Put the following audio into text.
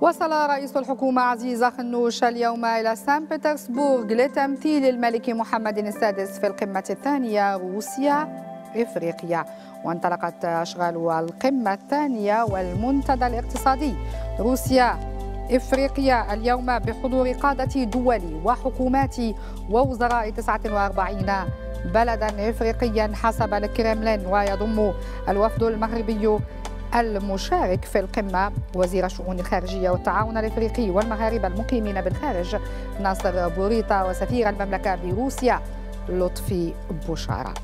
وصل رئيس الحكومة عزيز خنوش اليوم إلى سان بطرسبورغ لتمثيل الملك محمد السادس في القمة الثانية روسيا إفريقيا. وانطلقت أشغال القمة الثانية والمنتدى الاقتصادي روسيا إفريقيا اليوم بحضور قادة دول وحكومات ووزراء 49 بلدا إفريقيا حسب الكرملين، ويضم الوفد المغربي المشارك في القمة وزير الشؤون الخارجية والتعاون الإفريقي والمغاربة المقيمين بالخارج ناصر بوريطة وسفير المملكة بروسيا لطفي بوشارة.